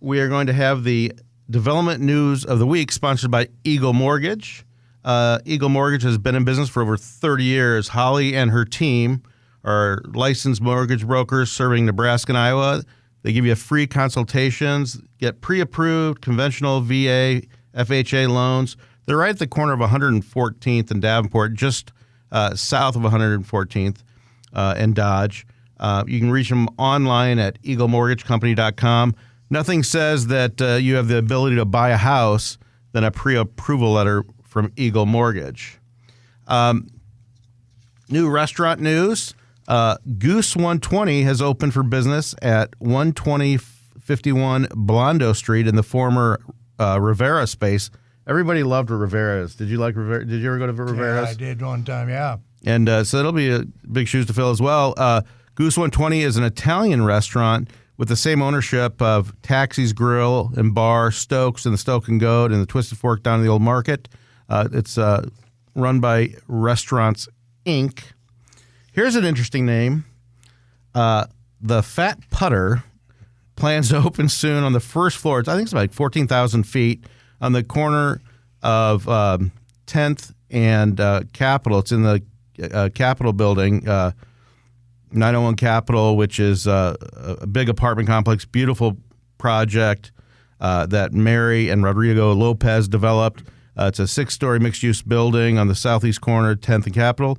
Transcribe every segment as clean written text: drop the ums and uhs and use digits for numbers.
we are going to have the development news of the week, sponsored by Eagle Mortgage. Eagle Mortgage has been in business for over 30 years. Holly and her team are licensed mortgage brokers serving Nebraska and Iowa. They give you free consultations, get pre-approved conventional VA, FHA loans. They're right at the corner of 114th and Davenport, just south of 114th and Dodge. You can reach them online at eaglemortgagecompany.com. Nothing says that you have the ability to buy a house than a pre-approval letter from Eagle Mortgage. New restaurant news. Goose 120 has opened for business at 12051 Blondo Street in the former Rivera space. Everybody loved Rivera's. Did you like Rivera? Did you ever go to Rivera's? Yeah, I did one time, yeah. And so it'll be a big shoes to fill as well. Goose 120 is an Italian restaurant with the same ownership of Taxi's Grill and Bar, Stokes and the Stoke and Goat and the Twisted Fork down in the Old Market. It's run by Restaurants, Inc. Here's an interesting name. The Fat Putter plans to open soon on the first floor. I think it's about like 14,000 feet on the corner of 10th and Capitol. It's in the Capitol building, 901 Capitol, which is a big apartment complex, beautiful project that Mary and Rodrigo Lopez developed. It's a 6-story mixed-use building on the southeast corner, 10th and Capitol.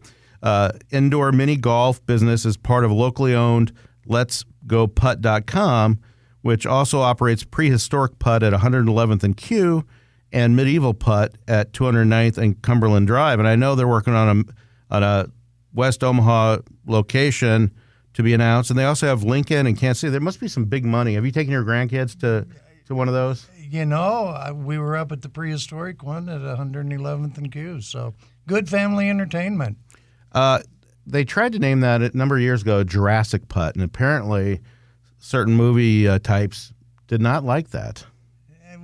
Indoor mini golf business is part of locally owned Let'sGoPutt.com, which also operates prehistoric putt at 111th and Q and medieval putt at 209th and Cumberland Drive. And I know they're working on a West Omaha location to be announced. And they also have Lincoln and Kansas City. There must be some big money. Have you taken your grandkids to one of those? You know, we were up at the prehistoric one at 111th and Q. So good family entertainment. They tried to name that a number of years ago Jurassic Putt, and apparently certain movie types did not like that.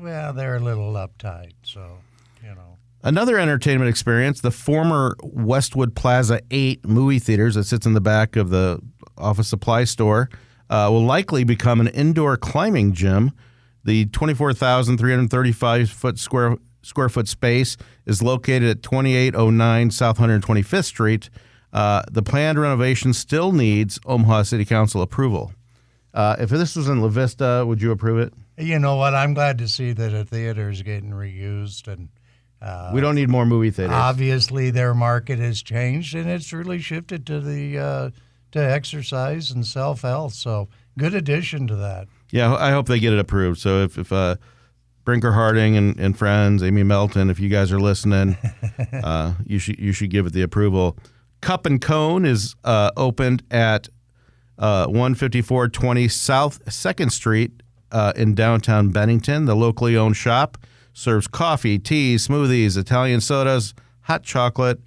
Well, they're a little uptight, so, you know. Another entertainment experience, the former Westwood Plaza 8 movie theaters that sits in the back of the office supply store, will likely become an indoor climbing gym. The 24,335 square foot space is located at 2809 South 125th Street. The planned renovation still needs Omaha City Council approval. If this was in La Vista, would you approve it? You know what? I'm glad to see that a theater is getting reused. And we don't need more movie theaters. Obviously, their market has changed, and it's really shifted to the to exercise and self-health. So good addition to that. Yeah, I hope they get it approved. So if Brinker Harding and friends, Amy Melton, if you guys are listening, you should give it the approval. Cup and Cone is opened at 15420 South 2nd Street in downtown Bennington. The locally owned shop serves coffee, tea, smoothies, Italian sodas, hot chocolate,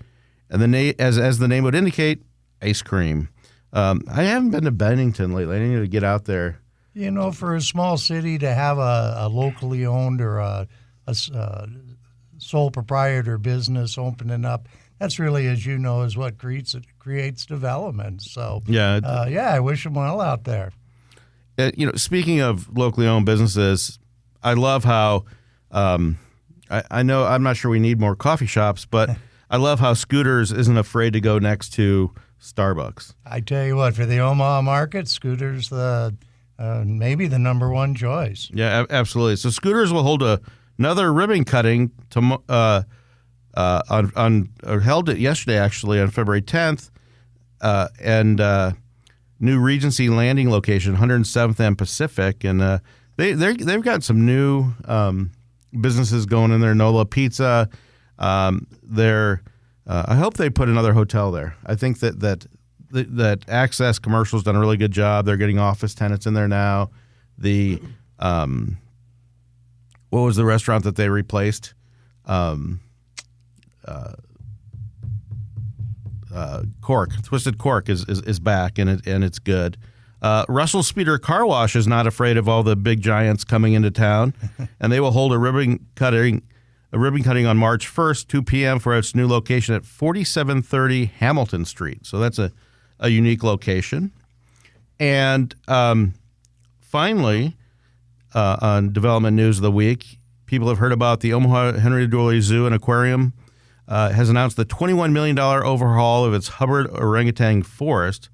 and as the name would indicate, ice cream. I haven't been to Bennington lately. I need to get out there. You know, for a small city to have a locally owned or a sole proprietor business opening up, that's really, as you know, is what creates development. So, yeah, I wish them well out there. Speaking of locally owned businesses, I love how I know I'm not sure we need more coffee shops, but I love how Scooters isn't afraid to go next to Starbucks. I tell you what, for the Omaha market, Scooters maybe the number one choice. Yeah, absolutely. So Scooters will hold another ribbon cutting held it yesterday, actually, on February 10th, and new Regency Landing location, 107th and Pacific, and they've got some new businesses going in there. Nola Pizza, I hope they put another hotel there. I think that Access Commercial's done a really good job. They're getting office tenants in there now. The what was the restaurant that they replaced? Cork, Twisted Cork is back, and it's good. Russell Speeder Car Wash is not afraid of all the big giants coming into town, and they will hold a ribbon cutting on March 1st, 2 p.m. for its new location at 4730 Hamilton Street. So that's a unique location. And finally, on development news of the week. People have heard about the Omaha Henry Doorly Zoo and Aquarium has announced the $21 million overhaul of its Hubbard orangutan forest.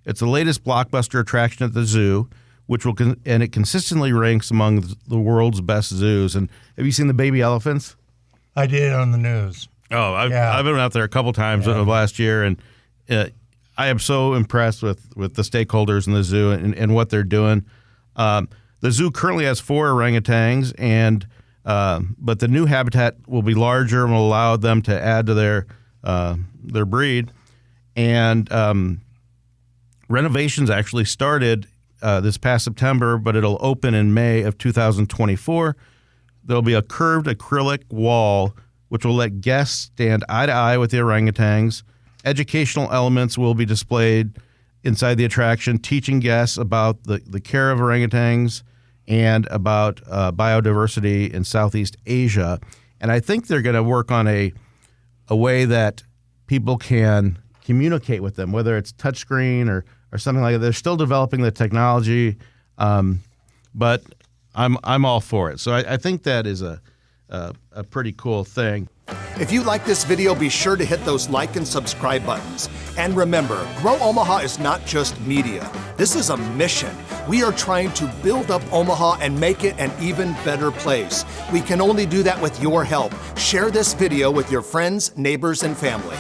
It's the latest blockbuster attraction at the zoo, which and it consistently ranks among the world's best zoos. And have you seen the baby elephants? I did on the news. Oh, I've been out there a couple times over the last year, and I am so impressed with the stakeholders in the zoo and what they're doing. The zoo currently has 4 orangutans, but the new habitat will be larger and will allow them to add to their breed. And renovations actually started this past September, but it'll open in May of 2024. There'll be a curved acrylic wall, which will let guests stand eye to eye with the orangutans. Educational elements will be displayed inside the attraction, teaching guests about the care of orangutans and about biodiversity in Southeast Asia. And I think they're going to work on a way that people can communicate with them, whether it's touchscreen or something like that. They're still developing the technology, but I'm all for it. So I think that is a pretty cool thing. If you like this video, be sure to hit those like and subscribe buttons. And remember, Grow Omaha is not just media. This is a mission. We are trying to build up Omaha and make it an even better place. We can only do that with your help. Share this video with your friends, neighbors, and family.